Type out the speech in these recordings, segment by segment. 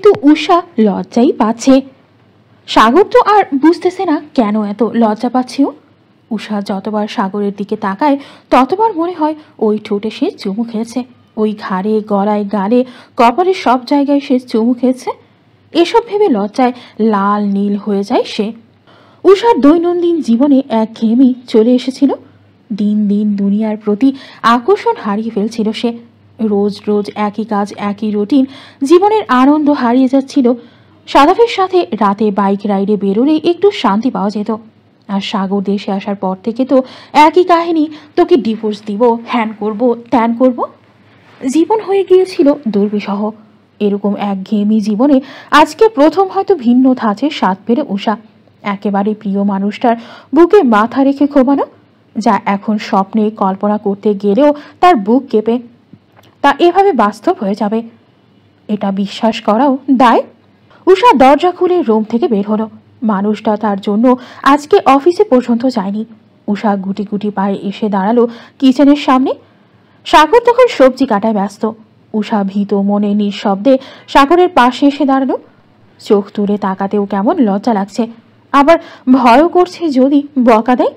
কিন্তু উষা লজ্জাই পাচ্ছে। সাগর তো আর বুঝতেছে না কেন এত লজ্জা পাচ্ছেও। উষা যতবার সাগরের দিকে তাকায় ততবার মনে হয় ওই ঠোঁটে সে চুমু খেয়েছে, ওই ঘাড়ে গলায় গালে কপালের সব জায়গায় সে চুমু খেয়েছে। এসব ভেবে লজ্জায় লাল নীল হয়ে যায় সে। উষার দৈনন্দিন জীবনে একঘেয়েমি চলে এসেছিল। দিন দিন দুনিয়ার প্রতি আকর্ষণ হারিয়ে ফেলছিল সে। রোজ রোজ একই কাজ, একই রুটিন, জীবনের আনন্দ হারিয়ে যাচ্ছিল। সাদাফের সাথে রাতে বাইক রাইডে বেরোলেই একটু শান্তি পাওয়া যেত। আর সাগর দেশে আসার পর থেকে তো একই কাহিনী, তোকে ডিভোর্স দিব, হ্যান করব, ত্যান করব। জীবন হয়ে গিয়েছিল দুর্বিষহ। এরকম একঘেয়েমি জীবনে আজকে প্রথম হয়তো ভিন্ন ধাঁচের স্বাদ পেরে উষা। একেবারে প্রিয় মানুষটার বুকে মাথা রেখে ঘুমানো, যা এখন স্বপ্নে কল্পনা করতে গেলেও তার বুক কেঁপে, তা এভাবে বাস্তব হয়ে যাবে, এটা বিশ্বাস করাও দায়। উষা দরজা খুলে রুম থেকে বের হলো। মানুষটা তার জন্য আজকে অফিসে পর্যন্ত যায়নি। উষা গুটি গুটি পায়ে এসে দাঁড়ালো কিচেনের সামনে। সাগর তখন সবজি কাটায় ব্যস্ত। উষা ভীত মনে নিঃশব্দে সাগরের পাশে এসে দাঁড়ালো। চোখ তুলে তাকাতেও কেমন লজ্জা লাগছে, আবার ভয়ও করছে যদি বকা দেয়।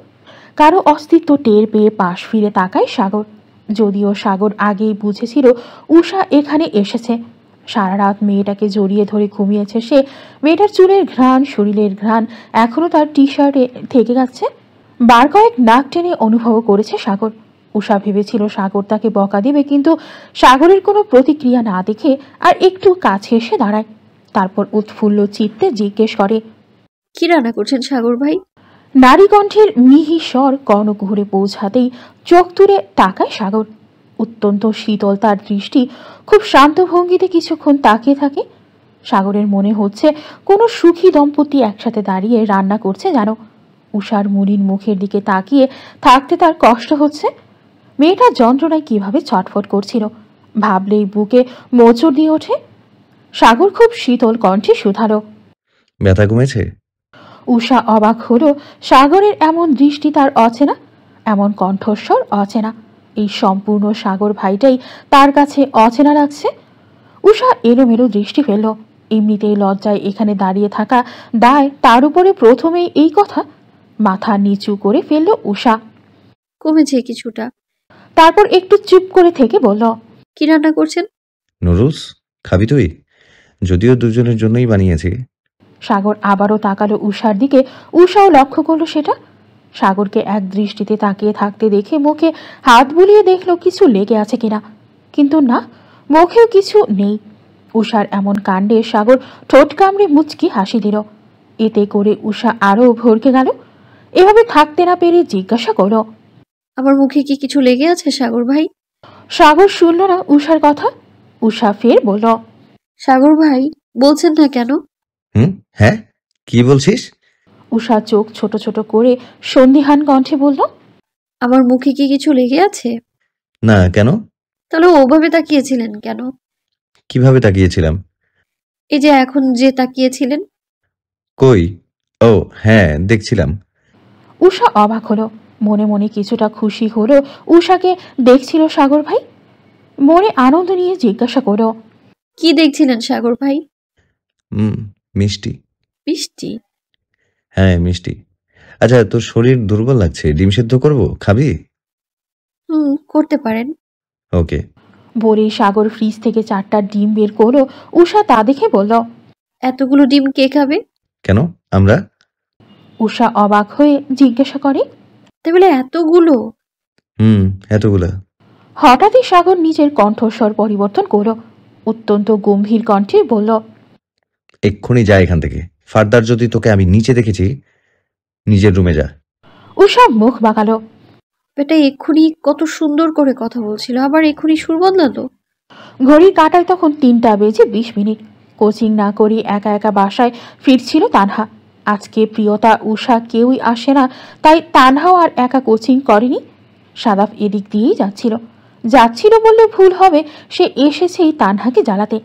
কারো অস্তিত্ব টের পেয়ে পাশ ফিরে তাকায় সাগর। যদিও সাগর আগেই বুঝেছিল উষা এখানে এসেছে। সারা রাত মেয়েটাকে জড়িয়ে ধরে ঘুমিয়েছে সে। মেয়েটার চুলের ঘ্রাণ, শরীরের ঘ্রাণ এখনো তার টি শার্টে থেকে যাচ্ছে। বার কয়েক নাক টেনে অনুভব করেছে সাগর। উষা ভেবেছিল সাগর তাকে বকা দেবে, কিন্তু সাগরের কোনো প্রতিক্রিয়া না দেখে আর একটু কাছে এসে দাঁড়ায়। তারপর উৎফুল্ল চিত্তে জিজ্ঞেস করে, কি রান্না করছেন সাগর ভাই? নারী কণ্ঠের মিহি স্বর কনক ঘুরে পৌঁছাতেই চোখ তুলে তাকায় সাগর। অত্যন্ত শীতল তার দৃষ্টি। খুব শান্ত ভঙ্গিতে কিছুক্ষণ তাকিয়ে থাকে। সাগরের মনে হচ্ছে কোনো সুখী দম্পতি একসাথে দাঁড়িয়ে রান্না করছে যেন। উষার মলিন মুখের দিকে তাকিয়ে থাকতে তার কষ্ট হচ্ছে। মেয়েটা যন্ত্রণায় কিভাবে ছটফট করছিল, ভাবলেই বুকে মোচড় দিয়ে ওঠে। সাগর খুব শীতল কণ্ঠে শুধালো, ব্যথা কমেছে? উষা অবাক হলো। সাগরের এমন দৃষ্টি তার অচেনা, এমন কণ্ঠস্বর অচেনা। এই সম্পূর্ণ সাগর ভাইটাই তার কাছে অচেনা লাগছে। উষা এলোমেলো দৃষ্টি ফেলল। এমনিতেই লজ্জায় এখানে দাঁড়িয়ে থাকা দায়, তার উপরে প্রথমেই এই কথা। মাথা নিচু করে ফেলল উষা। কমেছে কিছুটা। তারপর একটু চুপ করে থেকে বলল, কি রান্না করছেন? নুডলস খাবি তুই? যদিও দুজনের জন্যই বানিয়েছি। সাগর আবারও তাকালো উষার দিকে। উষাও লক্ষ্য করলো সেটা। সাগরকে এক দৃষ্টিতে তাকিয়ে থাকতে দেখে মুখে হাত বুলিয়ে দেখলো কিছু লেগে আছে কিনা, কিন্তু না, মুখেও কিছু নেই। উষার এমন কাণ্ডে সাগর ঠোঁট কামড়ে মুচকি হাসি দিল। এতে করে উষা আরও ভরকে গেল। এভাবে থাকতে না পেরে জিজ্ঞাসা করলো, আমার মুখে কি কিছু লেগে আছে সাগর ভাই? সাগর শুনল না উষার কথা। উষা ফের বলল, সাগর ভাই বলছেন না কেন? হ্যাঁ, কি বলছিস? উষা চোখ ছোট ছোট করে সন্দিহান কণ্ঠে বলল, আমার মুখে কি কিছু লেগে আছে? না, কেন? তাহলে ওভাবে তাকিয়েছিলেন কেন? কিভাবে তাকিয়েছিলাম? এই যে এখন যে তাকিয়েছিলেন। কই? ও হ্যাঁ, দেখছিলাম। উষা অবাক হলো। মনে মনে কিছুটা খুশি হলো উষাকে দেখছিল সাগর ভাই। মনে আনন্দ নিয়ে জিজ্ঞাসা করো, কি দেখছিলেন সাগর ভাই? মিষ্টি। মিষ্টি? হ্যাঁ, মিষ্টি। আচ্ছা, তোর শরীর দুর্বল লাগছে, ডিম সেদ্ধ করবো, খাবি? করতে পারেন। ওকে। বলেই সাগর ফ্রিজ থেকে 4টা ডিম বের করলো। উষা তা দেখে বলল, এতগুলো ডিম কে খাবে? কেন, আমরা? উষা অবাক হয়ে জিজ্ঞাসা করে, তাহলে এতগুলো? এতগুলা। হঠাৎই সাগর নিজের কণ্ঠস্বর পরিবর্তন করল। অত্যন্ত গম্ভীর কণ্ঠে বলল, এক্ষুনি যা এখান থেকে। ফার্দার যদি তোকে আমি নিচে দেখেছি, নিজের রুমে যা। উষা মুখ বাঁকালো। বেটা এক্ষুনি কত সুন্দর করে কথা বলছিল, আবার এক্ষুনি সুর বদলালো। ঘড়ির কাঁটায় তখন 3:20। কোচিং না করে একা একা বাসায় ফিরছিল তানহা। আজকে প্রিয়তা, উষা কেউই আসে না, তাই তানহাও আর একা কোচিং করেনি। সাদাফ এদিক দিয়েই যাচ্ছিল বললে ভুল হবে। সে এসেছেই তানহাকে জ্বালাতে।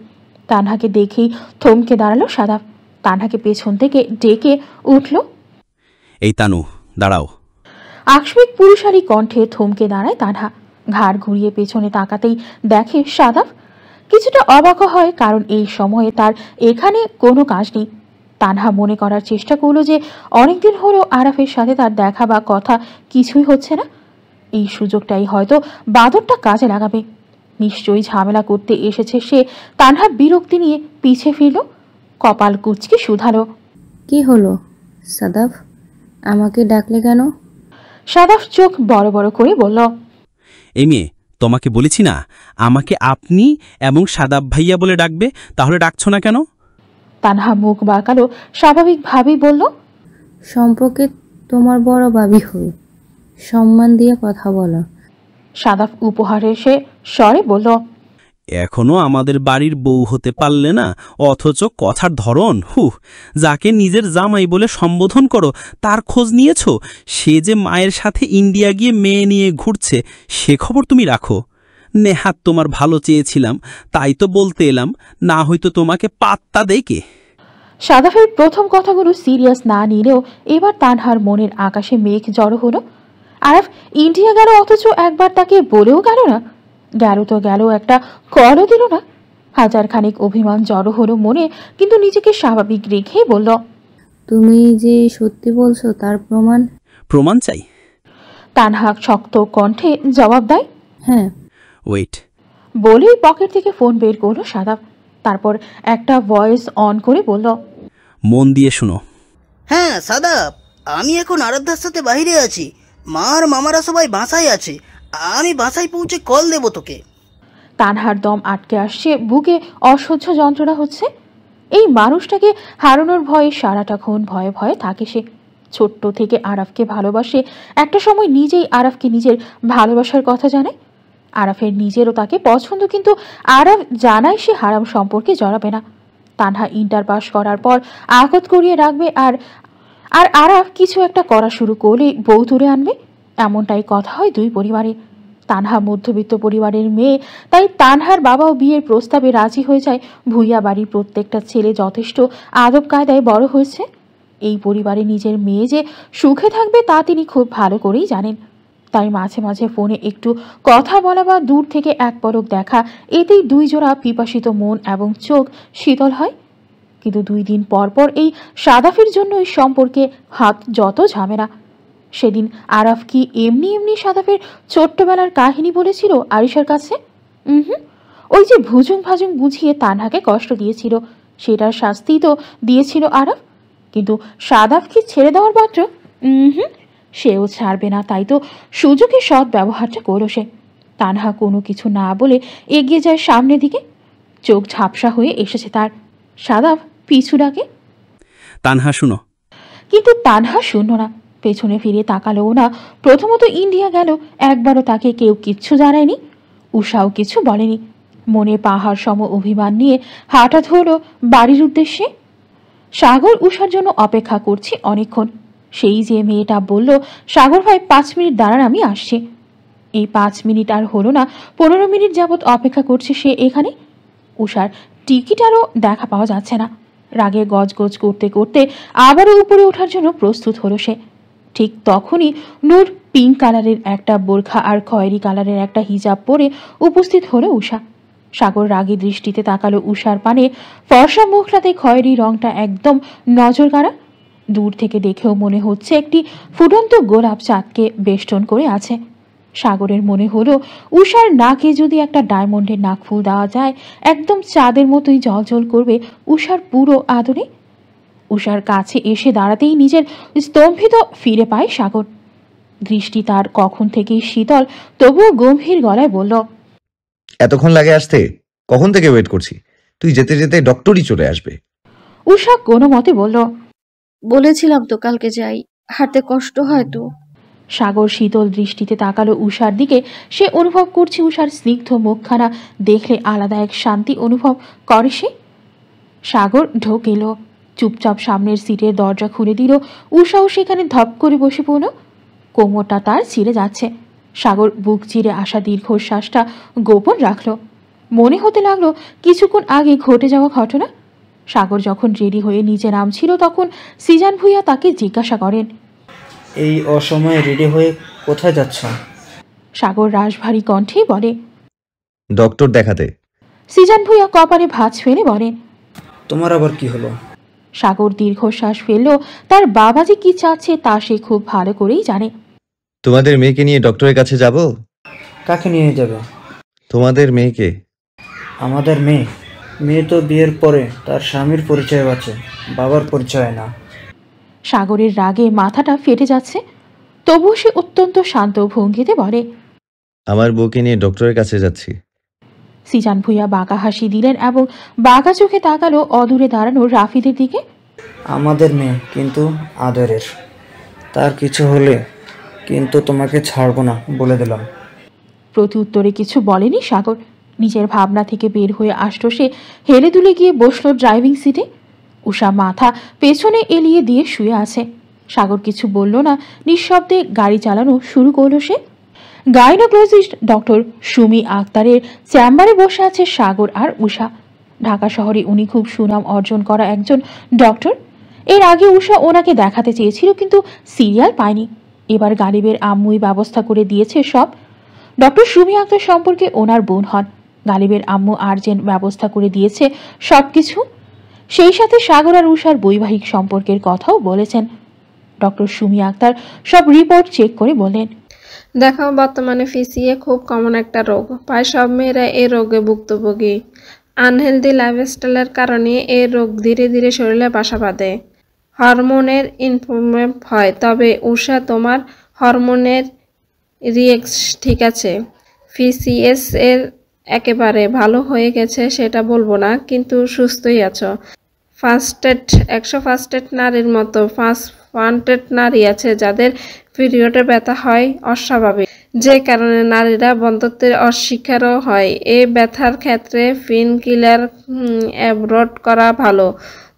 তানহাকে দেখেই থমকে দাঁড়ালো সাদাফ। তানহাকে পেছন থেকে ডেকে উঠল, এই তানু, দাঁড়াও। আকস্মিক পুরুষালী কণ্ঠে থমকে দাঁড়ায় তানহা। ঘাড় ঘুরিয়ে পেছনে তাকাতেই দেখে সাদাফ। কিছুটা অবাক হয়, কারণ এই সময়ে তার এখানে কোনো কাজ নেই। তানহা মনে করার চেষ্টা করলো যে অনেকদিন হলো আরাফের সাথে তার দেখা বা কথা কিছুই হচ্ছে না। এই সুযোগটাই হয়তো বাদরটা কাজে লাগাবে। নিশ্চয়ই ঝামেলা করতে এসেছে সে। তানহা বিরক্তি নিয়ে পিছে ফিরল, কপাল কুঁচকে শুধালো, কি হলো সাদাফ, আমাকে ডাকলে কেন? সাদাফ চোখ বড় বড় করে বলল, এই মেয়ে, তোমাকে বলেছি না আমাকে আপনি এবং সাদাব ভাইয়া বলে ডাকবে, তাহলে ডাকছো না কেন? তানহা মুখ বাঁকালো, স্বাভাবিকভাবেই বলল, সম্পর্কে তোমার বড় ভাবি হই, সম্মান দিয়ে কথা বলো। সাদাফ উপহার এসে স্বরে বলল, এখনো আমাদের বাড়ির বউ হতে পারলে না, অথচ কথার ধরন, যাকে নিজের জামাই বলে সম্বোধন করো তার খোঁজ নিয়েছো? সে যে মায়ের সাথে ইন্ডিয়া গিয়ে মেয়ে নিয়ে ঘুরছে সে খবর তুমি রাখো। নেহাত তোমার ভালো চেয়েছিলাম তাই তো বলতে এলাম, না হয়তো তোমাকে পাত্তা দেয় কে? সাদাফের প্রথম কথাগুলো সিরিয়াস না নিলেও এবার তানহার মনের আকাশে মেঘ জড়ো হলো। আরাফ ইন্ডিয়া গেল, অথচ একবার তাকে বলেও গেল না। গেল তো গেল, একটা কলও দিল না। হাজার খানিক অভিমান জড়ো হলো মনে, কিন্তু নিজেকে স্বাভাবিক রেখেই বলল, তুমি যে সত্যি বলছো তার প্রমাণ? প্রমাণ চাই? তানহা শক্ত কণ্ঠে জবাব দেয়, হ্যাঁ। ওয়েট। বলেই পকেট থেকে ফোন বের করলো সাদাফ। তারপর একটা ভয়েস অন করে বলল, মন দিয়ে শুনো। হ্যাঁ সাদাব, আমি এখন আরাধ্যার সাথে বাইরে আছি। মা আর মামারা সবাই বাসায় আছে। আমি বাসায় পৌঁছে কল দেব তোকে। তানহার দম আটকে আসছে, বুকে অসহ্য যন্ত্রণা হচ্ছে। এই মানুষটাকে হারানোর ভয়ে সারাটাক্ষণ ভয়ে ভয়ে থাকে সে। ছোট্ট থেকে আরাফকে ভালোবাসে, একটা সময় নিজেই আরাফকে নিজের ভালোবাসার কথা জানে। আরাফের নিজেরও তাকে পছন্দ, কিন্তু আরাফ জানায় সে হারাম সম্পর্কে জড়াবে না। তানহা ইন্টার পাস করার পর আগত করিয়ে রাখবে, আর আর আরাফ কিছু একটা করা শুরু করলে বউ তুলে আনবে, এমনটাই কথা হয় দুই পরিবারে। তানহা মধ্যবিত্ত পরিবারের মেয়ে, তাই তানহার বাবাও বিয়ের প্রস্তাবে রাজি হয়ে যায়। ভুইয়া বাড়ির প্রত্যেকটা ছেলে যথেষ্ট আদব কায়দায় বড় হয়েছে। এই পরিবারে নিজের মেয়ে যে সুখে থাকবে তা তিনি খুব ভালো করেই জানেন। তাই মাঝে মাঝে ফোনে একটু কথা বলা বা দূর থেকে এক পলক দেখা, এতেই দুই জোড়া পিপাসিত মন এবং চোখ শীতল হয়। কিন্তু 2 দিন পর পর এই সাদাফের জন্য এই সম্পর্কে হাত যত ঝামেলা। সেদিন আরাফ কি এমনি এমনি সাদাফের ছোট্টবেলার কাহিনী বলেছিল আরিশার কাছে? ওই যে ভুজুং ভাজুং বুঝিয়ে তানহাকে কষ্ট দিয়েছিল, সেটার শাস্তি তো দিয়েছিল আরাফ। কিন্তু সাদাফ কি ছেড়ে দেওয়ার পাত্র? সেও ছাড়বে না, তাই তো সুযোগের সৎ ব্যবহারটা করল সে। তানহা কোনো কিছু না বলে এগিয়ে যায় সামনের দিকে। চোখ ঝাপসা হয়ে এসেছে তার। সাদাফ পিছু ডাকে, তানহা শুনো। কিন্তু তানহা শুনল না, পেছনে ফিরে তাকালোও না। প্রথমত ইন্ডিয়া গেল, একবারও তাকে কেউ কিচ্ছু জানায়নি, উষাও কিছু বলেনি। মনে পাহাড় সম অভিমান নিয়ে হাঁটা ধরল বাড়ির উদ্দেশ্যে। সাগর উষার জন্য অপেক্ষা করছে অনেকক্ষণ। সেই যে মেয়েটা বলল, সাগর ভাই 5 মিনিট দাঁড়ান, আমি আসছি। এই 5 মিনিট আর হলো না, 15 মিনিট যাবৎ অপেক্ষা করছে সে এখানে। উষার টিকিটারও দেখা পাওয়া যাচ্ছে না। রাগে গজগজ করতে করতে আবারও উপরে ওঠার জন্য প্রস্তুত হলো সে। ঠিক তখনই নূর পিঙ্ক কালারের একটা বোরখা আর খয়েরি কালারের একটা হিজাব পরে উপস্থিত হলো উষা। সাগর রাগী দৃষ্টিতে তাকালো উষার পানে। ফর্সা মুখটাতে খয়েরি রংটা একদম নজর কাড়া। দূর থেকে দেখেও মনে হচ্ছে একটি ফুটন্ত গোলাপ চাঁদকে বেষ্টন করে আছে। সাগরের মনে হলো উষার নাকে যদি একটা ডায়মন্ডের নাকফুল দেওয়া যায়, একদম চাঁদের মতোই জ্বলজ্বল করবে উষার পুরো আদরে। উষার কাছে এসে দাঁড়াতেই নিজের স্তম্ভিত ফিরে পায় সাগর। দৃষ্টি তার কখন থেকেই শীতল, তবুও গম্ভীর গলায় বলল, এতক্ষণ লাগে আসতে? কখন থেকে ওয়েট করছি, তুই যেতে যেতে ডক্টরই চলে আসবে। উষা কোনো মতে বলল, বলেছিলাম তো কালকে যাই, হাঁটতে কষ্ট হয় তো। সাগর শীতল দৃষ্টিতে তাকালো উষার দিকে। সে অনুভব করছে উষার স্নিগ্ধ মুখখানা দেখলে আলাদা এক শান্তি অনুভব করে সে। সাগর ঢোক এলো, চুপচাপ সামনের সিটের দরজা খুলে দিল। উষাও সেখানে ধপ করে বসে পড়ল। কোমরটা তার ছিঁড়ে যাচ্ছে। সাগর বুক চিরে আসা দীর্ঘশ্বাসটা গোপন রাখলো। মনে হতে লাগলো কিছুক্ষণ আগে ঘটে যাওয়া ঘটনা। সাগর যখন রেডি হয়ে নিচে নামছিল, তখন সিজান ভুইয়া তাকে জিজ্ঞাসা করেন, এই অসময়ে রেডি হয়ে কোথায় যাচ্ছ? সাগর রাশভারী কণ্ঠে বলে, ডক্টর দেখাতে। সিজান ভুঁইয়া কপালে ভাঁজ ফেলে বলেন। তোমার আবার কি হলো? সাগর দীর্ঘশ্বাস ফেললেও তার বাবা যে কি চাচ্ছে তা সে খুব ভালো করেই জানে। তোমাদের মেয়েকে নিয়ে ডক্টরের কাছে যাব? কাকে নিয়ে যাবে? তোমাদের মেয়েকে। আমাদের মেয়ে? মেয়ে তো বিয়ের পরে তার স্বামীর পরিচয় আছে, বাবার পরিচয় না। সাগরের রাগে মাথাটা ফেটে যাচ্ছে, তবুও সে অত্যন্ত শান্ত ভঙ্গিতে বলে, আমার বউকে নিয়ে ডক্টরের কাছে যাচ্ছি। সিজান ভুঁইয়া বাঁকা হাসি দিলেন এবং বাঁকা চোখে তাকালো অদূরে দাঁড়ানো রাফিদের দিকে। আমাদের মেয়ে, কিন্তু আদরের। তার কিছু হলে কিন্তু তোমাকে ছাড়বো না, বলে দিলাম। প্রত্যুত্তরে কিছু বলেনি সাগর। নিজের ভাবনা থেকে বের হয়ে আসলো সে, হেলে দুলে গিয়ে বসলো ড্রাইভিং সিটে। উষা মাথা পেছনে এলিয়ে দিয়ে শুয়ে আছে। সাগর কিছু বলল না, নিঃশব্দে গাড়ি চালানো শুরু করলো সে। গাইনোকোলজিস্ট ডক্টর সুমি আক্তারের চেম্বারে বসে আছে সাগর আর উষা। ঢাকা শহরে উনি খুব সুনাম অর্জন করা একজন ডক্টর। এর আগে উষা ওনাকে দেখাতে চেয়েছিল, কিন্তু সিরিয়াল পায়নি। এবার গালিবের আম্মুই ব্যবস্থা করে দিয়েছে সব। ডক্টর সুমি আক্তার সম্পর্কে ওনার বোন হন। গালিবের আম্মু আর্জেন্ট ব্যবস্থা করে দিয়েছে সবকিছু। সেই সাথে সাগর আর উষার বৈবাহিক সম্পর্কের কথাও বলেছেন। ডক্টর সুমি আক্তার সব রিপোর্ট চেক করে বলেন, দেখো, বর্তমানে ফিসিএ খুব কমন একটা রোগ। প্রায় সব মেয়েরা এই রোগে ভুক্তভোগী। আনহেলদি লাইফস্টাইলের কারণে এই রোগ ধীরে ধীরে শরীরে বাসা বাঁধে। হরমোনের ইনফ্লুয়েন্স হয়। তবে উষা, তোমার হরমোনের রিয়েক্স ঠিক আছে। ফিসিএস এর একেবারে ভালো হয়ে গেছে সেটা বলবো না, কিন্তু সুস্থই আছো। ফার্স্টেড 100 নারীর মতো 5 নারী আছে যাদের পিরিয়ডে ব্যথা হয় অস্বাভাবিক, যে কারণে নারীরা বন্ধ্যত্বের অস্বীকারও হয়। এই ব্যথার ক্ষেত্রে পেইন কিলার অ্যাভয়েড করা ভালো।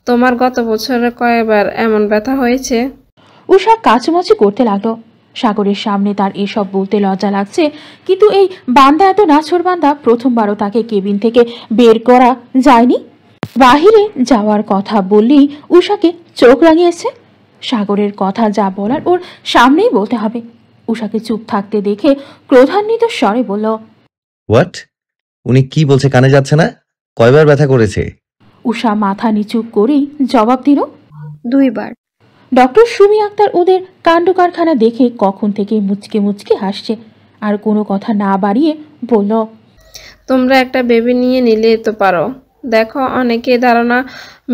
তোমার গত বছরে কয়বার এমন ব্যথা হয়েছে? উষা কাচুমাচু করতে লাগলো। সাগরের সামনে তার এসব বলতে লজ্জা লাগছে, কিন্তু এই বান্দা এত নাছোড় বান্দা, প্রথমবারও তাকে কেবিন থেকে বের করা যায়নি। বাহিরে যাওয়ার কথা বললেই উষাকে চোখ রাঙিয়েছে। সাগরের কথা যা বলার ওর সামনেই বলতে হবে। উষাকে চুপ থাকতে দেখে ক্রোধান্বিত স্বরে বলল, হোয়াট? উনি কি বলছে কানে যাচ্ছে না? কয়বার ব্যথা করেছে? উষা মাথা নিচু করেই জবাব দিল, 2 বার। ডক্টর সুমি আক্তার ওদের কাণ্ড কারখানা দেখে কখন থেকে মুচকে মুচকে হাসছে, আর কোনো কথা না বাড়িয়ে বলল, তোমরা একটা বেবি নিয়ে নিলে তো পারো। দেখো, অনেকে ধারণা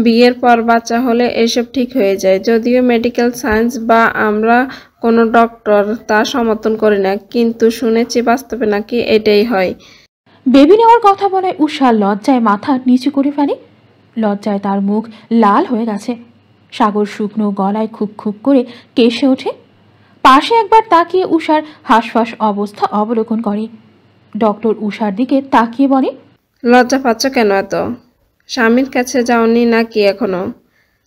বিয়ের পর বাচ্চা হলে এসব ঠিক হয়ে যায়। যদিও মেডিকেল সায়েন্স বা আমরা কোনো ডক্টর তা সমর্থন করি না, কিন্তু শুনেছি বাস্তবে নাকি এটাই হয়। বেবি নেওয়ার কথা বলায় উষা লজ্জায় মাথা নিচু করে ফেলে। লজ্জায় তার মুখ লাল হয়ে গেছে। সাগর শুকনো গলায় খুব খুব করে কেশে ওঠে। পাশে একবার তাকিয়ে উষার হাঁসফাঁস অবস্থা অবলোকন করে। ডক্টর উষার দিকে তাকিয়ে বলে, লজ্জা পাচ্ছ কেন এত? স্বামীর কাছে যাওনি নাকি এখনো?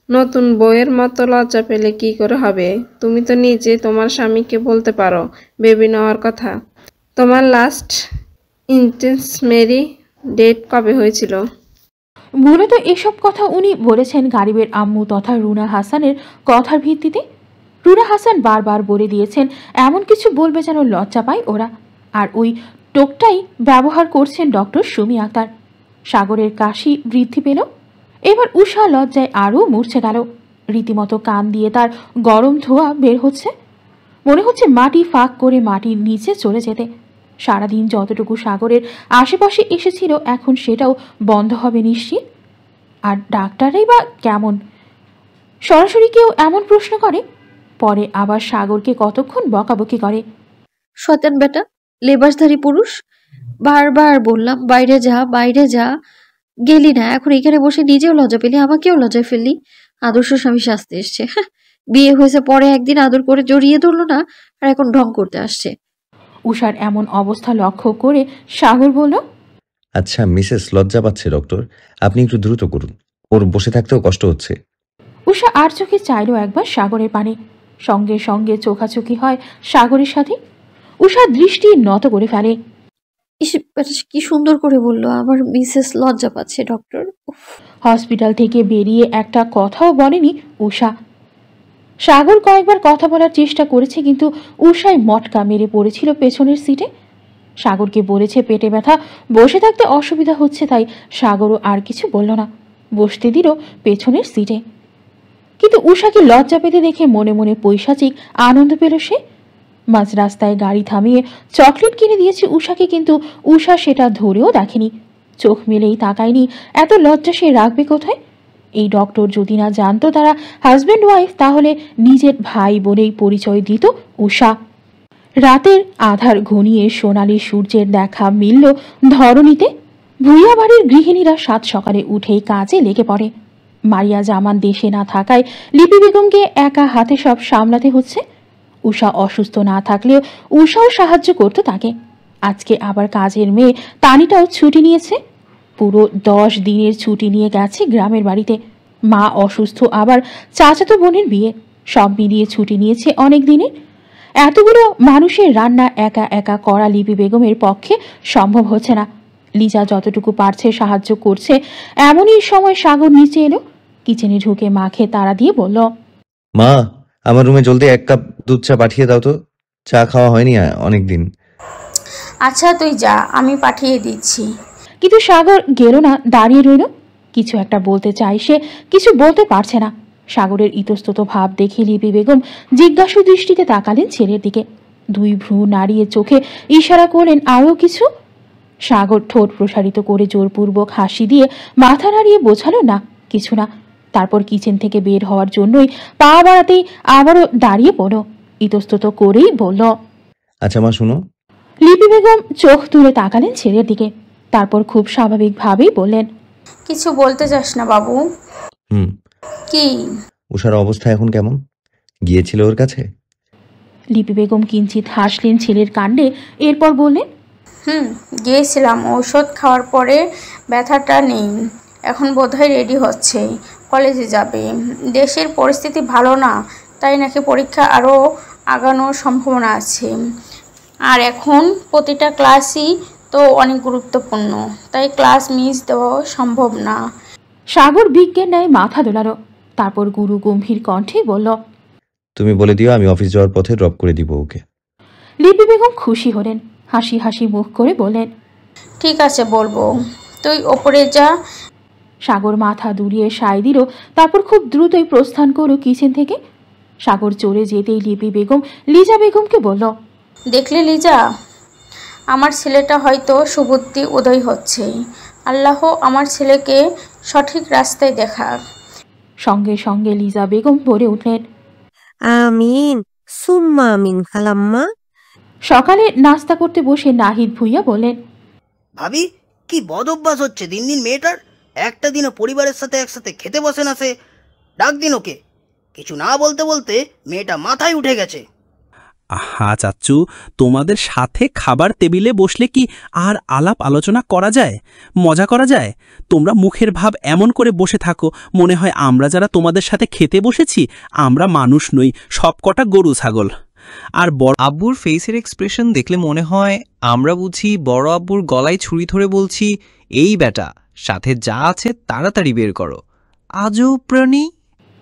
নতুন বইয়ের মতো লজ্জা পেলে কি করে হবে? তুমি তো নিজে তোমার স্বামীকে বলতে পারো বেবি নেওয়ার কথা। তোমার লাস্ট ইন্টেন্স মেরি ডেট কবে হয়েছিল? মূলত এসব কথা উনি বলেছেন গালিবের আম্মু তথা রুনা হাসানের কথার ভিত্তিতে। রুনা হাসান বারবার বলে দিয়েছেন এমন কিছু বলবে যেন লজ্জা পায় ওরা, আর ওই টোকটাই ব্যবহার করছেন ডক্টর সুমি আক্তার। সাগরের কাশি বৃদ্ধি পেল। এবার উষা লজ্জায় আরও মূর্ছে গেল। রীতিমতো কান দিয়ে তার গরম ধোঁয়া বের হচ্ছে। মনে হচ্ছে মাটি ফাঁক করে মাটির নিচে চলে যেতে। সারাদিন যতটুকু সাগরের আশেপাশে এসেছিল এখন সেটাও বন্ধ হবে নিশ্চিত। আর ডাক্তাররাই বা কেমন? সরাসরি কেউ এমন প্রশ্ন করে, পরে আবার সাগরকে কতক্ষণ বকাবকি করে। শয়তান বেটা, লেবাসধারী পুরুষ। বারবার বললাম বাইরে যা, বাইরে যা, গেলি না। এখন এখানে বসে নিজেও লজ্জা পেলি, আমাকেও লজ্জায় ফেললি। আদর্শ স্বামী শাস্তি এসছে। হ্যাঁ, বিয়ে হয়েছে পরে একদিন আদর করে জড়িয়ে ধরলো না, আর এখন ঢং করতে আসছে। উষার এমন অবস্থা লক্ষ্য করে সাগর বলল, আচ্ছা মিসেস, লজ্জা পাচ্ছে ডক্টর, আপনি একটু দ্রুত করুন, ওর বসে থাকতেও কষ্ট হচ্ছে। উষা আর চোখে চাইল একবার সাগরের পানে। সঙ্গে সঙ্গে চোখাচোখি হয় সাগরের সাথে। উষা দৃষ্টি নত করে ফেলে। কি সুন্দর করে বললো, আমার মিসেস লজ্জা পাচ্ছে ডক্টর। হসপিটাল থেকে বেরিয়ে একটা কথাও বলেনি উষা। সাগর কয়েকবার কথা বলার চেষ্টা করেছে, কিন্তু উষায় মটকা মেরে পড়েছিল পেছনের সিটে। সাগরকে বলেছে পেটে ব্যথা, বসে থাকতে অসুবিধা হচ্ছে, তাই সাগরও আর কিছু বলল না, বসতে দিল পেছনের সিটে। কিন্তু উষাকে লজ্জা পেতে দেখে মনে মনে পৈশাচিক আনন্দ পেল সে। মাঝ রাস্তায় গাড়ি থামিয়ে চকলেট কিনে দিয়েছে উষাকে, কিন্তু উষা সেটা ধরেও দেখেনি, চোখ মেলেই তাকায়নি। এত লজ্জা সে রাখবে কোথায়? এই ডক্টর যদি না জানতো তারা হাজব্যান্ড ওয়াইফ, তাহলে নিজের ভাই বোনেই পরিচয় দিত উষা। রাতের আধার ঘনিয়ে সোনালি সূর্যের দেখা মিলল ধরণীতে। ভুইয়া বাড়ির গৃহিণীরা সাত সকালে উঠেই কাজে লেগে পড়ে। মারিয়া জামান দেশে না থাকায় লিপি বেগমকে একা হাতে সব সামলাতে হচ্ছে। উষা অসুস্থ না থাকলেও উষাও সাহায্য করত তাকে। আজকে আবার কাজের মেয়ে তানিটাও ছুটি নিয়েছে, পুরো 10 দিনের ছুটি নিয়ে গেছে গ্রামের বাড়িতে। মা অসুস্থ, আবার চাচাতো বোনের বিয়ে, সব মিলিয়ে ছুটি নিয়েছে অনেক দিনের। এতগুলো মানুষের রান্না একা একা করা লিপি বেগমের পক্ষে সম্ভব হচ্ছে না। লিজা যতটুকু পারছে সাহায্য করছে। এমনই সময় সাগর নিচে এলো, কিচেনে ঢুকে মাকে তাড়া দিয়ে বলল, মা, আমার রুমে জলদি 1 কাপ দুধ চা পাঠিয়ে দাও তো, চা খাওয়া হয়নি অনেকদিন। আচ্ছা তুই যা, আমি পাঠিয়ে দিচ্ছি। কিন্তু সাগর গেল না, দাঁড়িয়ে রইল। কিছু একটা বলতে চাই সে, কিছু বলতে পারছে না। সাগরের ইতস্তত ভাব দেখে লিপি বেগম জিজ্ঞাসু দৃষ্টিতে তাকালেন ছেলের দিকে, 2 ভ্রু নাড়িয়ে চোখে ইশারা করলেন আরও কিছু। সাগর ঠোঁট প্রসারিত করে জোরপূর্বক হাসি দিয়ে মাথা নাড়িয়ে বোঝালো না, কিছু না। তারপর কিচেন থেকে বের হওয়ার জন্যই পা বাড়াতেই আবারও দাঁড়িয়ে পড়ল, ইতস্তত করেই বলল, আচ্ছা মা শুনো। লিপি বেগম চোখ তুলে তাকালেন ছেলের দিকে, তারপর খুব স্বাভাবিকভাবেই বললেন, কিছু বলতে চাস না বাবু? কি? উষার অবস্থা এখন কেমন? গিয়েছিল ওর কাছে? লিপি বেগম কিঞ্চিত হাসলেন ছেলের কাণ্ডে, এরপর বললেন, গিয়েছিলাম, ঔষধ খাওয়ার পরে ব্যথাটা নেই, এখন বোধহয় রেডি হচ্ছে, কলেজে যাবে। দেশের পরিস্থিতি ভালো না, তাই নাকি পরীক্ষা আরও আগানোর সম্ভাবনা আছে। আর এখন প্রতিটা ক্লাসই তো অনেক গুরুত্বপূর্ণ, তাই ক্লাস মিস দেওয়া সম্ভব না। সাগর বিজ্ঞের ন্যায় মাথা দোলালো, তারপর গুরু গম্ভীর কণ্ঠে বলল, তুমি বলে দিও আমি অফিস যাওয়ার পথে ড্রপ করে দিব ওকে। লিপি বেগম খুশি হলেন, হাসি হাসি মুখ করে বললেন, ঠিক আছে বলবো, তুই ওপরে যা। সাগর মাথা দুলিয়ে সায় দিল, তারপর খুব দ্রুতই প্রস্থান করল কিচেন থেকে। সাগর চলে যেতেই লিপি বেগম লিজা বেগমকে বলল, দেখলে লিজা, আমার ছেলেটা হয়তো সুবুদ্ধি উদয় হচ্ছে, আল্লাহ আমার ছেলেকে সঠিক রাস্তায় দেখাক। সঙ্গে সঙ্গে লিজা বেগম বলে উঠলেন, আমিন সুম্মা আমিন খালাম্মা। সকালে নাস্তা করতে বসে নাহিদ ভুইয়া বললেন, ভাবি, কি বদ অভ্যাস হচ্ছে দিন দিন মেয়েটার। একটা দিনও পরিবারের সাথে একসাথে খেতে বসে না সে। ডাক দিন ওকে। কিছু না বলতে বলতে মেয়েটা মাথায় উঠে গেছে। আহা চাচ্চু, তোমাদের সাথে খাবার টেবিলে বসলে কি আর আলাপ আলোচনা করা যায়, মজা করা যায়? তোমরা মুখের ভাব এমন করে বসে থাকো, মনে হয় আমরা যারা তোমাদের সাথে খেতে বসেছি আমরা মানুষ নই, সবকটা গরু ছাগল। আর বড় আব্বুর ফেসের এক্সপ্রেশন দেখলে মনে হয় আমরা বুঝি বড় আব্বুর গলায় ছুরি ধরে বলছি, এই বেটা, সাথে যা আছে তাড়াতাড়ি বের করো, আজও প্রাণী।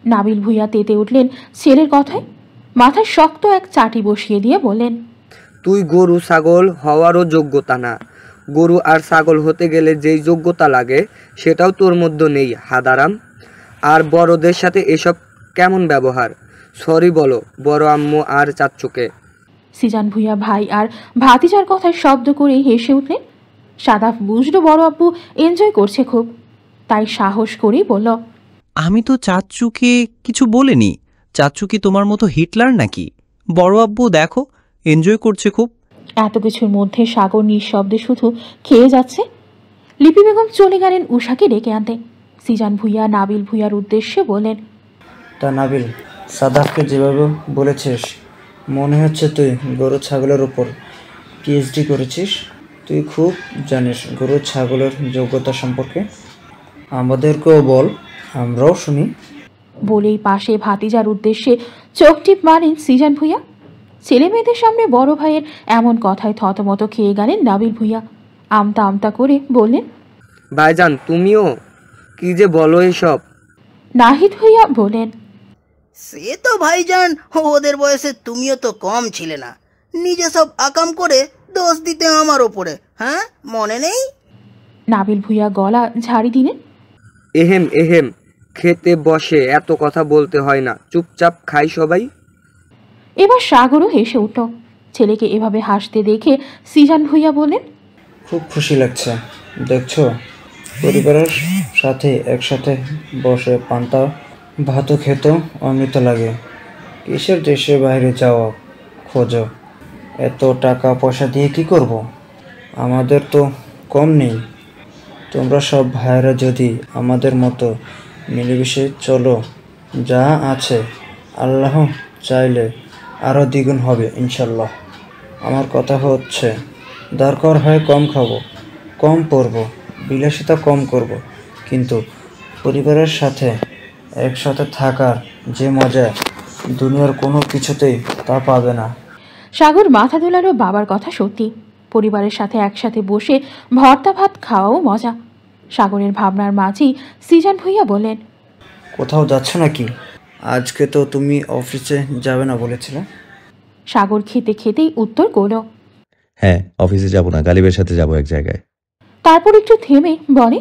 নাবিল ভুইয়া তেতে উঠলেন ছেলের কথায়, মাথায় শক্ত এক চাটি বসিয়ে দিয়ে বললেন, তুই গরু ছাগল হওয়ারও যোগ্যতা না। গরু আর ছাগল হতে গেলে যেই যোগ্যতা লাগে সেটাও তোর মধ্যে নেই হাদারাম। আর বড়দের সাথে এসব কেমন ব্যবহার? সরি বলো বড় আম্মু আর চাচ্চুকে। সিজান ভুইয়া ভাই আর ভাতিজার কথায় শব্দ করে হেসে উঠলেন। সাদাফ বুঝলো বড় আব্বু এনজয় করছে খুব, তাই সাহস করেই বলল, আমি তো চাচ্চুকে কিছু বলিনি। চাচ্চু কি তোমার মতো হিটলার নাকি? বড় আব্বু দেখো এনজয় করছে খুব। এত কিছুর মধ্যে সাগর নিঃশব্দে শুধু খেয়ে যাচ্ছে। লিপি বেগম চলে গেলেন উষাকে ডেকে আনতে। সিজান ভুইয়া নাবিল ভুইয়ার উদ্দেশ্যে বললেন, তা নাবিল, সাদাফকে যেভাবে বলেছিস মনে হচ্ছে তুই গরু ছাগলের উপর পিএইচডি করেছিস। তুই খুব জানিস গরু ছাগলের যোগ্যতা সম্পর্কে, আমাদেরকেও বল, আমরাও শুনি। বলেই পাশে ভাতিজার উদ্দেশ্যে চোখ টিপ মারেন সিজান ভুইয়া। ছেলে মেয়েদের সামনে বড় ভাইয়ের এমন কথায় থতমত খেয়ে গেলেন নাবিল ভুইয়া। আমতা আমতা করে বললেন, ভাইজান তুমিও কি যে বলো এসব। নাহিদ ভুইয়া বলেন, সে তো ভাইজান, ওদের বয়সে তুমিও তো কম ছিলে না। নিজে সব আকাম করে দোষ দিতে আমার ওপরে, হ্যাঁ মনে নেই? নাবিল ভুঁইয়া গলা ঝাড়ি দিলেন। এহেম এহেম, খেতে বসে এত কথা বলতে হয় না, চুপচাপ খাই সবাই। এবার সাগরও হেসে উঠল। ছেলেকে এভাবে হাসতে দেখে সিজান ভুঁইয়া বললেন, খুব খুশি লাগছে। দেখছো, পরিবারের সাথে একসাথে বসে পান্তা ভাতও খেতেও অমৃত লাগে। কিসের দেশের বাইরে যাওয়া খোঁজো? এত টাকা পয়সা দিয়ে কি করব? আমাদের তো কম নেই। তোমরা সব ভাইয়েরা যদি আমাদের মতো মিলেমিশে চলো, যা আছে আল্লাহ চাইলে আরও দ্বিগুণ হবে ইনশাল্লাহ। আমার কথা হচ্ছে, দরকার হয় কম খাবো, কম পরবো, বিলাসিতা কম করব, কিন্তু পরিবারের সাথে একসাথে থাকার যে মজা দুনিয়ার কোনো কিছুতেই তা পাবে না। সাগর মাথা দোলারও বাবার কথা সত্যি। পরিবারের সাথে একসাথে বসে ভর্তা ভাত খাওয়াও মজা। সাগরের ভাবনার মাঝেই সিজান ভুঁইয়া বললেন, কোথাও যাচ্ছ নাকি? আজকে তো তুমি অফিসে যাবে না বলেছিলে। সাগর খেতে খেতেই উত্তর করল, হ্যাঁ, অফিসে যাব না, গালিবের সাথে যাব এক জায়গায়। তারপর একটু থেমে বলে,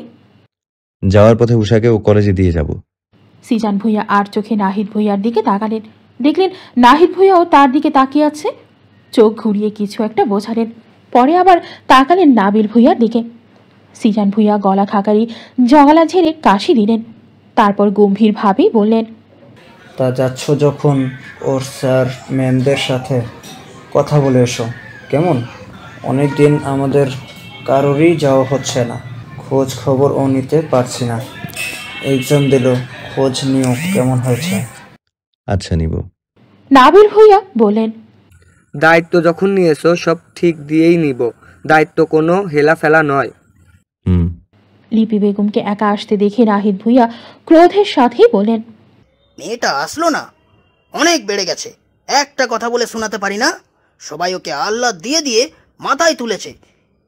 যাওয়ার পথে উষাকে ও কলেজে দিয়ে যাব। সিজান ভুঁইয়া আর চোখে নাহিদ ভুঁইয়ার দিকে তাকালেন। দেখলেন নাহিদ ভুঁইয়াও তার দিকে তাকিয়ে আছে। চোখ ঘুরিয়ে কিছু একটা বোঝালেন, পরে আবার তাকালেন নাবিল ভুঁইয়ার দিকে। সিজান ভুঁইয়া গলা খাকারি জগলা ঝেড়ে কাশি দিলেন, তারপর গম্ভীরভাবেই বললেন, তা যাচ্ছ যখন ওর স্যার ম্যামদের সাথে কথা বলে এসো কেমন? অনেক দিন আমাদের কারোরই যাওয়া হচ্ছে না, খোঁজ খবরও নিতে পারছি না। এক্সাম দিল, খোঁজ নিও কেমন হয়েছে। আচ্ছা, নিব। নাবিল ভুঁইয়া বললেন, দায়িত্ব যখন নিয়েছো সব ঠিক দিয়েই নিব, দায়িত্ব কোনো হেলাফেলা নয়। লিপি বেগমকে একা আসতে দেখে নাহিদ ভুঁইয়া ক্রোধের সাথেই বললেন, মেয়েটা আসলো না, অনেক বেড়ে গেছে, একটা কথা বলে শোনাতে পারি না। সবাই ওকে আল্লাহ দিয়ে দিয়ে মাথায় তুলেছে।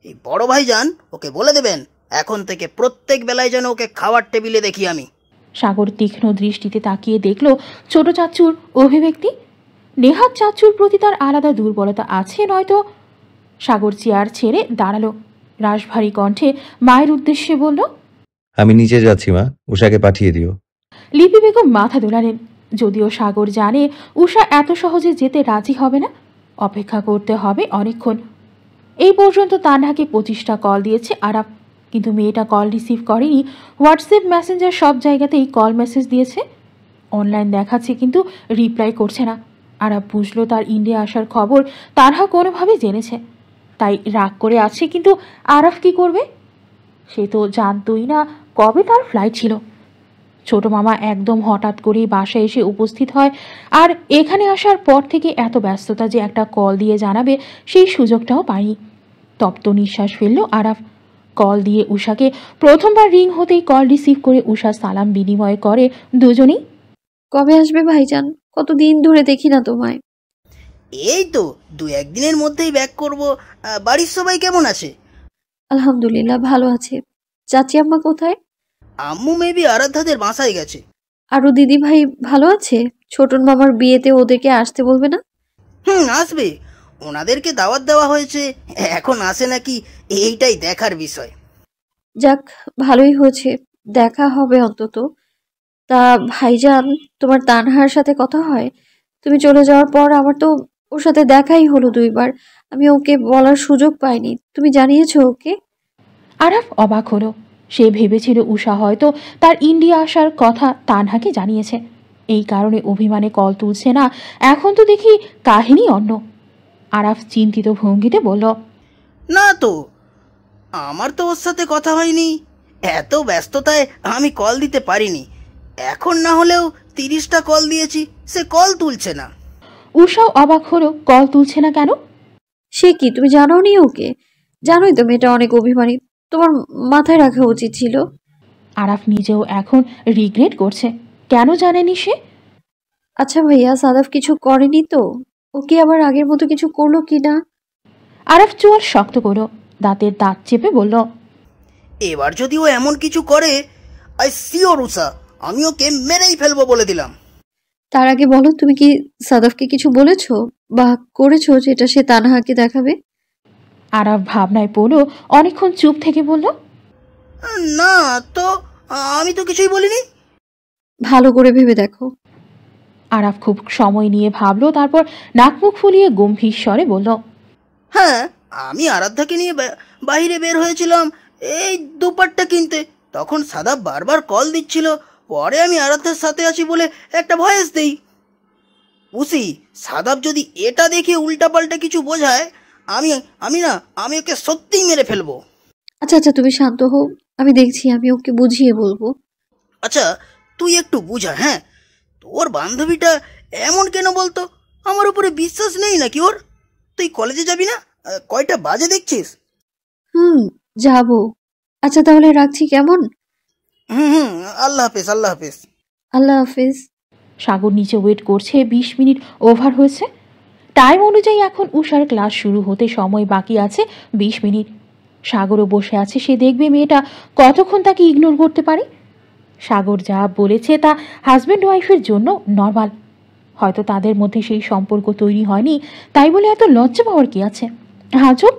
এই বড় ভাইজান ওকে বলে দেবেন, এখন থেকে প্রত্যেক বেলায় যেন ওকে খাওয়ার টেবিলে দেখি আমি। সাগর তীক্ষ্ণ দৃষ্টিতে তাকিয়ে দেখল ছোট চাচুর অভিব্যক্তি। নেহাত চাচুর প্রতি তার আলাদা দুর্বলতা আছে নয়তো। সাগর চেয়ার ছেড়ে দাঁড়ালো, রাশভারী কণ্ঠে মায়ের উদ্দেশ্যে বলল, আমি নিচে যাচ্ছি মা, উষাকে পাঠিয়ে দিও। লিপি বেগম মাথা দোলালেন। যদিও সাগর জানে উষা এত সহজে যেতে রাজি হবে না, অপেক্ষা করতে হবে অনেকক্ষণ। এই পর্যন্ত তানহাকে 25টা কল দিয়েছে আরাফ, কিন্তু মেয়েটা কল রিসিভ করেনি। হোয়াটসঅ্যাপ মেসেঞ্জার সব জায়গাতেই কল মেসেজ দিয়েছে, অনলাইন দেখাচ্ছে কিন্তু রিপ্লাই করছে না। আরাফ বুঝলো তার ইন্ডিয়া আসার খবর তানহা কোনোভাবে জেনেছে, তাই রাগ করে আছে। কিন্তু আরাফ কি করবে? সে তো জানতই না কবে তার ফ্লাইট ছিল। ছোট মামা একদম হঠাৎ করেই বাসায় এসে উপস্থিত হয়, আর এখানে আসার পর থেকে এত ব্যস্ততা যে একটা কল দিয়ে জানাবে সেই সুযোগটাও পায়নি। তপ্ত নিঃশ্বাস ফেলল আরাফ। কল দিয়ে উষাকে প্রথমবার রিং হতেই কল রিসিভ করে উষা সালাম বিনিময় করে দুজনেই। কবে আসবে ভাইজান? কতদিন ধরে দেখি না তোমায়। এই তো 2-1 দিনের মধ্যেই ব্যাক করব। বাড়ির সবাই কেমন আছে? আলহামদুলিল্লাহ ভালো আছে। চাচি আম্মা কোথায়? আম্মু মেবি আরাধ্যাদের বাসায় গেছে। আরো দিদি ভাই ভালো আছে? ছোটন মামার বিয়েতে ওদেরকে আসতে বলবে না? আসবে, ওনাদেরকে দাওয়াত দেওয়া হয়েছে, এখন আসে নাকি এইটাই দেখার বিষয়। যাক, ভালোই হয়েছে, দেখা হবে অন্তত। তা ভাইজান, তোমার তানহার সাথে কথা হয়? তুমি চলে যাওয়ার পর আমার তো ওর সাথে দেখাই হলো 2 বার, আমি ওকে বলার সুযোগ পাইনি। তুমি জানিয়েছো ওকে? আরাফ অবাক হলো। সে ভেবেছিল উষা হয়তো তার ইন্ডিয়া আসার কথা তানহাকে জানিয়েছে, এই কারণে অভিমানে কল তুলছে না। এখন তো দেখি কাহিনী অন্য। আরাফ চিন্তিত ভঙ্গিতে বলল, না তো, আমার তো ওর সাথে কথা হয়নি, এত ব্যস্ততায় আমি কল দিতে পারিনি। এখন না হলেও 30টা কল দিয়েছি, সে কল তুলছে না। উষাও অবাক হলো, কল তুলছে না কেন? সে কি, তুমি জানোনি ওকে? জানোই তো মেয়েটা অনেক অভিমানী, তোমার মাথায় রাখা উচিত ছিল। আরাফ নিজেও এখন রিগ্রেট করছে, কেন জানেনি সে। আচ্ছা ভাইয়া, সাদাফ কিছু করেনি তো? ওকে আবার আগের মতো কিছু করলো কি না? আরাফ চোয়াল শক্ত করলো, দাঁতের দাঁত চেপে বলল, এবার যদি ও এমন কিছু করে, আই সিওর উষা, আমি ওকে মেরেই ফেলবো বলে দিলাম। তার আগে বলো, তুমি কি সাদাফকে কিছু বলেছো বা করেছো যেটা সে তানহাকে দেখাবে? আরাফ ভাবনায় পড়লো, অনেকক্ষণ চুপ থেকে বলল, না তো, আমি তো কিছুই বলিনি। ভালো করে ভেবে দেখো। আরাফ খুব সময় নিয়ে ভাবলো, তারপর নাক মুখ ফুলিয়ে গম্ভীর স্বরে বলল, হ্যাঁ, আমি আরাধ্যাকে নিয়ে বাইরে বের হয়েছিলাম এই দুপাট্টা কিনতে। তখন সাদাব বারবার কল দিচ্ছিল। পরে আমি আরাধ্যার সাথে আছি বলে একটা ভয়েস দিই। উসি, সাদাব যদি এটা দেখে উল্টাপাল্টা কিছু বোঝায়, আমি আমি না আমি ওকে সত্যিই মেরে ফেলবো। আচ্ছা আচ্ছা, তুমি শান্ত হও, আমি দেখছি, আমি ওকে বুঝিয়ে বলবো। আচ্ছা, তুই একটু বুঝা। হ্যাঁ, তোর বান্ধবীটা এমন কেন বলতো? আমার উপরে বিশ্বাস নেই নাকি ওর? তুই কলেজে যাবি না? কয়টা বাজে দেখছিস? যাবো। আচ্ছা তাহলে রাখছি, কেমন? হুম, আল্লাহ হাফেজ। আল্লাহ হাফেজ। আল্লাহ হাফেজ। সাগর নিচে ওয়েট করছে। 20 মিনিট ওভার হয়েছে। টাইম অনুযায়ী এখন উষার ক্লাস শুরু হতে সময় বাকি আছে 20 মিনিট। সাগরও বসে আছে, সে দেখবে মেয়েটা কতক্ষণ তাকে ইগনোর করতে পারে। সাগর যা বলেছে তা হাজব্যান্ড ওয়াইফের জন্য নর্মাল। হয়তো তাদের মধ্যে সেই সম্পর্ক তৈরি হয়নি, তাই বলে এত লজ্জা পাওয়ার কি আছে? হাজব,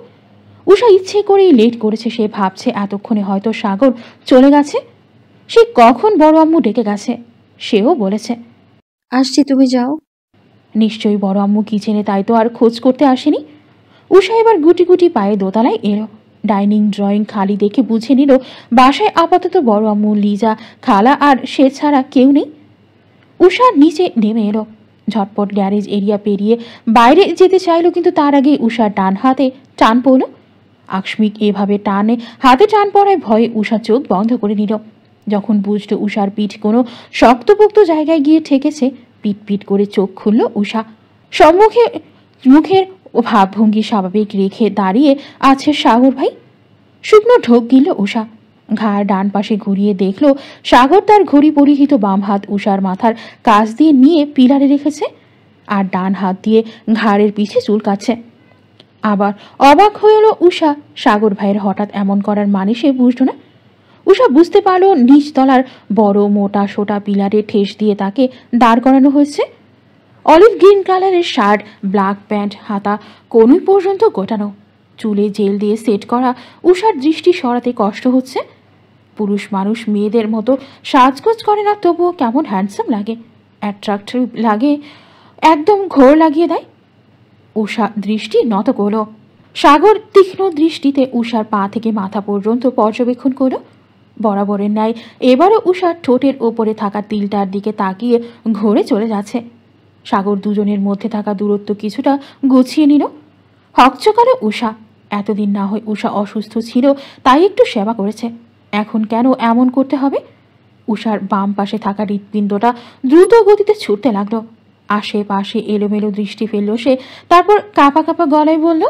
উষা ইচ্ছে করেই লেট করেছে। সে ভাবছে এতক্ষণে হয়তো সাগর চলে গেছে। সে কখন বড় আম্মু ডেকে গেছে, সেও বলেছে আসছি, তুমি যাও। নিশ্চয়ই বড় আম্মু কিচেনে, তাই তো আর খোঁজ করতে আসেনি। উষা এবার গুটি গুটি পায়ে দোতলায় এলো। ডাইনিং ড্রয়িং খালি দেখে বুঝে নিল বাসায় আপাতত বড় আম্মু, লিজা, খালা আর সে ছাড়া কেউ নেই। উষা নিচে নেমে এলো। ঝটপট গ্যারেজ এরিয়া পেরিয়ে বাইরে যেতে চাইল, কিন্তু তার আগে উষার ডান হাতে টান পড়ল। আকস্মিক এভাবে হাতে টান পড়ায় ভয়ে উষা চোখ বন্ধ করে নিল। যখন বুঝল উষার পিঠ কোনো শক্তপোক্ত জায়গায় গিয়ে ঠেকেছে, পিট পিট করে চোখ খুলল উষা। মুখের ভাবভঙ্গি স্বাভাবিক রেখে দাঁড়িয়ে আছে সাগর ভাই। শুকনো ঢোক গিল উষা। ঘাড় ডান পাশে ঘুরিয়ে দেখল সাগর তার ঘড়ি পরিহিত বাম হাত উষার মাথার কাছ দিয়ে নিয়ে পিলারে রেখেছে, আর ডান হাত দিয়ে ঘাড়ের পিছে চুলকাচ্ছে। আবার অবাক হয়ে এলো উষা। সাগর ভাইয়ের হঠাৎ এমন করার মানে সে বুঝল না। উষা বুঝতে পারল নিচতলার বড় মোটা সোটা পিলারে ঠেস দিয়ে তাকে দাঁড় করানো হয়েছে। অলিভ গ্রিন কালারের শার্ট, ব্ল্যাক প্যান্ট, হাতা কনুই পর্যন্ত গোটানো, চুলে জেল দিয়ে সেট করা। উষার দৃষ্টি সরাতে কষ্ট হচ্ছে। পুরুষ মানুষ মেয়েদের মতো সাজগোজ করে না, তবুও কেমন হ্যান্ডসাম লাগে, অ্যাট্রাক্টিভ লাগে, একদম ঘোর লাগিয়ে দেয়। উষা দৃষ্টি নত করল। সাগর তীক্ষ্ণ দৃষ্টিতে উষার পা থেকে মাথা পর্যন্ত পর্যবেক্ষণ করল। বরাবরের ন্যায় এবারও উষার ঠোঁটের ওপরে থাকা তিলটার দিকে তাকিয়ে ঘুরে চলে যাচ্ছে। সাগর দুজনের মধ্যে থাকা দূরত্ব কিছুটা গুছিয়ে নিল। হকচকালো উষা। এতদিন না হয় উষা অসুস্থ ছিল, তাই একটু সেবা করেছে, এখন কেন এমন করতে হবে? উষার বাম পাশে থাকা হৃৎপিণ্ডটা দ্রুত গতিতে ছুটতে লাগলো। আশেপাশে এলোমেলো দৃষ্টি ফেলল সে, তারপর কাঁপা কাঁপা গলায় বলল,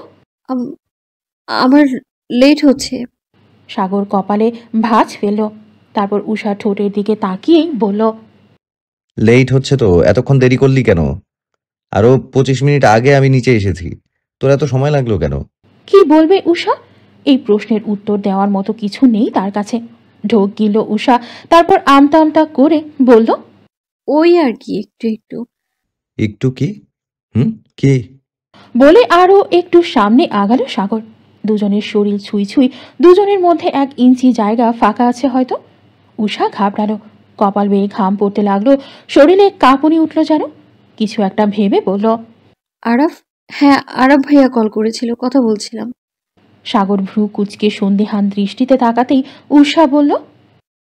আমার লেট হচ্ছে। সাগর কপালে ভাঁজ ফেলল, তারপর উষার ঠোঁটের দিকে তাকিয়েই বলল, লেট হচ্ছে তো? এতক্ষণ দেরি করলি কেন? আরো 25 মিনিট আগে আমি নিচে এসেছি, তোর এত সময় লাগলো কেন? কি বলবে উষা? এই প্রশ্নের উত্তর দেওয়ার মতো কিছু নেই তার কাছে। ঢোক গিল উষা, তারপর আমতা আমতা করে বলল, ওই আর কি, একটু একটু। একটু কি? কি বলে আরো একটু সামনে আগালো সাগর। দুজনের শরীর ছুঁই ছুঁই, দুজনের মধ্যে 1 ইঞ্চি জায়গা ফাঁকা আছে হয়তো। উষা ঘাবড়ালো, কপাল বেয়ে ঘাম পড়তে লাগলো, শরীরে কাঁপুনি উঠল যেন। কিছু একটা ভেবে বলল, আরাফ? হ্যাঁ, আরাফ ভাইয়া কল করেছিল, কথা বলছিলাম। সাগর ভ্রু কুচকে সন্দেহান দৃষ্টিতে তাকাতেই উষা বলল,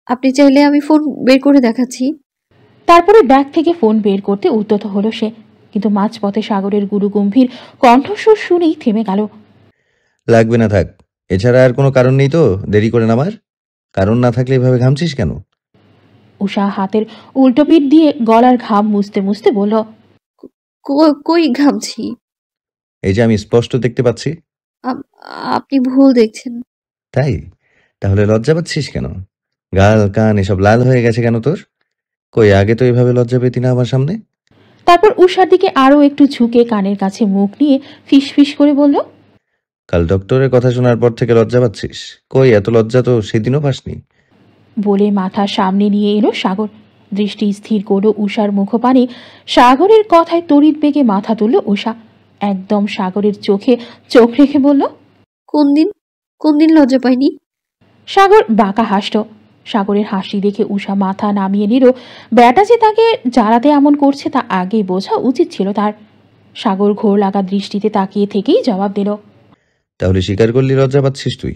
আপনি চাইলে আমি ফোন বের করে দেখাচ্ছি। তারপরে ব্যাগ থেকে ফোন বের করতে উদ্যত হলো সে, কিন্তু মাঝপথে সাগরের গুরু গম্ভীর কণ্ঠস্বর শুনেই থেমে গেল। লাগবে না, থাক। এছাড়া আর কোনো কারণ নেই তো দেরি করে নামার? কারণ না থাকলে এভাবে ঘামছিস কেন? উষা হাতের উল্টো পিঠ দিয়ে গলার ঘাম মুছতে মুছতে বলল, কই ঘামছি? এই যে আমি স্পষ্ট দেখতে পাচ্ছি। আপনি ভুল দেখছেন। তাই? তাহলে লজ্জা পাচ্ছিস কেন? গাল কান এসব লাল হয়ে গেছে কেন তোর? কই আগে তো এভাবে লজ্জা পেতি না আমার সামনে? তারপর উষার দিকে আরো একটু ঝুঁকে কানের কাছে মুখ নিয়ে ফিস ফিস করে বলল, কাল ডক্টরের কথা শোনার পর থেকে লজ্জা পাচ্ছিস? কই এত লজ্জা তো সেদিনও পাসনি। বলে মাথা সামনে নিয়ে এলো সাগর। দৃষ্টি স্থির করল উষার মুখপানে। সাগরের কথায় তড়িৎ বেগে মাথা তুলল উষা। একদম সাগরের চোখে চোখ রেখে বলল, কোন দিন লজ্জা পাইনি? সাগর বাঁকা হাসল। সাগরের হাসি দেখে উষা মাথা নামিয়ে নিল। ব্যাটা যে তাকে জ্বালাতে এমন করছে তা আগেই বোঝা উচিত ছিল তার। সাগর ঘোর লাগা দৃষ্টিতে তাকিয়ে থেকেই জবাব দিল, তাহলে স্বীকার করলি লজ্জা পাচ্ছিস তুই?